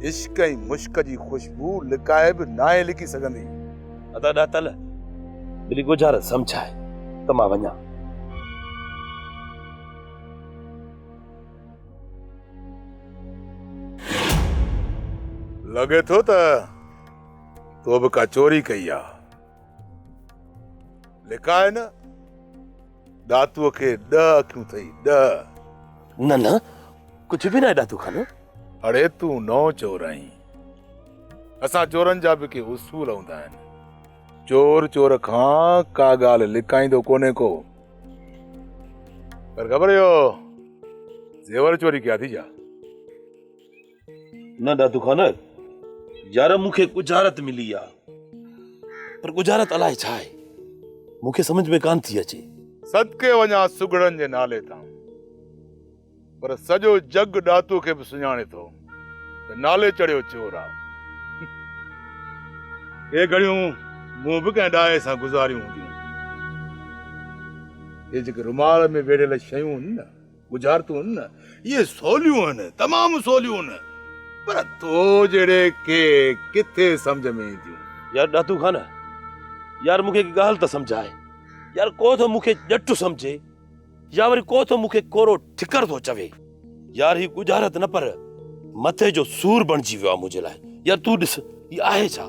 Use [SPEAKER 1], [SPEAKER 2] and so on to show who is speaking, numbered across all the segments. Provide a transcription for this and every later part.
[SPEAKER 1] इश्क ऐं मुश्क जी खुशबू लिकाए बि नाहे लिकी सघंदी।
[SPEAKER 2] अदा ॾातल मिली गुज़ारत सम्झाए त मां वञा।
[SPEAKER 1] लॻे थो त तो बि का चोरी कई आहे। लिकाए न, दातूअ खे 10 अखियूं अथई, 10।
[SPEAKER 2] न न कुझु बि न आहे ॾातू खान।
[SPEAKER 1] अड़े तूं नओं चोर आहीं। असां चोरनि जा बि के उसूल हूंदा आहिनि। चोर चोर खां का ॻाल्हि लिकाईंदो कोन्हे को। पर ख़बर इहो ज़ेवर चोरी कया थी छा?
[SPEAKER 2] न ॾातू खान, यार मूंखे गुज़ारत मिली आहे, पर गुज़ारत अलाए छा आहे मूंखे समझ में कान थी अचे।
[SPEAKER 1] सदके वञा सुगड़नि जे नाले तां, पर सॼो जग ॾातू खे बि सुञाणे थो त नाले चढ़ियो चोर आहे। हे घड़ियूं मूं बि कंहिं ॾाहे सां गुज़ारियूं हूंदियूं। ये जेके रुमाल में वेड़ियल शयूं आहिनि न, गुज़ारतूं आहिनि न, इहे सवलियूं आहिनि, तमामु सवलियूं आहिनि, पर तो जहिड़े के किथे सम्झ में ईंदियूं।
[SPEAKER 2] यार ॾातू खान, यार मूंखे ॻाल्हि त सम्झाए। यार को तो मूंखे ॼटु सम्झे या वरी को तो मूंखे कोरो ठिकर थो चवे। यार ही गुज़ारत न पर मथे जो सूर बणिजी वियो आहे मुंहिंजे लाइ। यार तूं ॾिस ही आहे छा?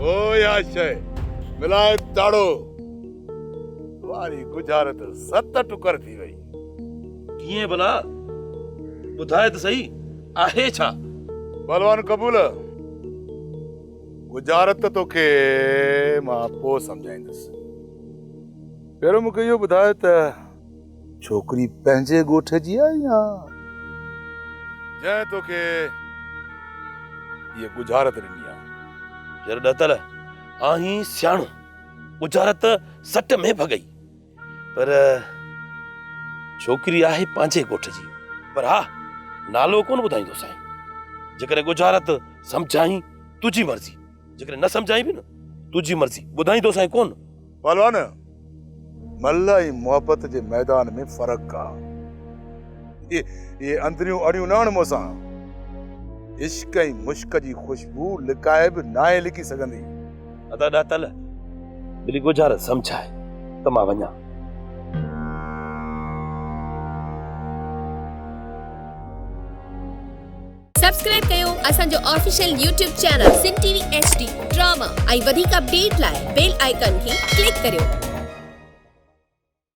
[SPEAKER 1] ओ या शय मिलाए ताड़ो, वारी गुज़ारत 7 टुकर थी वई।
[SPEAKER 2] कीअं भला ॿुधाए त सही, आहे छा?
[SPEAKER 1] बलवान कबूल, गुज़ारत तोखे मां पोइ सम्झाईंदुसि। पहिरियों मूंखे इहो ॿुधाए त छोकिरी पंहिंजे ॻोठ जी आहे या जंहिं तोखे इहा गुज़ारत ॾिनी आहे?
[SPEAKER 2] यार ॾातल आहीं सियाणो, गुज़ारत सट में भगई, पर छोकिरी आहे पंहिंजे ॻोठ जी। पर हा नालो कोन ॿुधाईंदो साईं। जेकॾहिं गुज़ारत सम्झाई तुंहिंजी मर्ज़ी, जेकॾहिं न सम्झाई बि न तुंहिंजी मर्ज़ी, ॿुधाईंदो साईं कोन।
[SPEAKER 1] पहलवान, मल्ल ऐं मोहबत जे मैदान में फ़र्क़ु आहे। ये अंदरियूं अड़ियूं न हण मूंसां। इश्क ऐं मुश्क जी खुशबू लिकाए बि नाहे लिकी सघंदी।
[SPEAKER 2] अदा ॾातल मिली गुज़ारत सम्झाए त मां वञा।
[SPEAKER 3] सब्सक्राइब कयो असांजो official YouTube channel Sindh TV HD drama ऐं वधीक अपडेट लाइ बेल आइकन खे क्लिक करियो।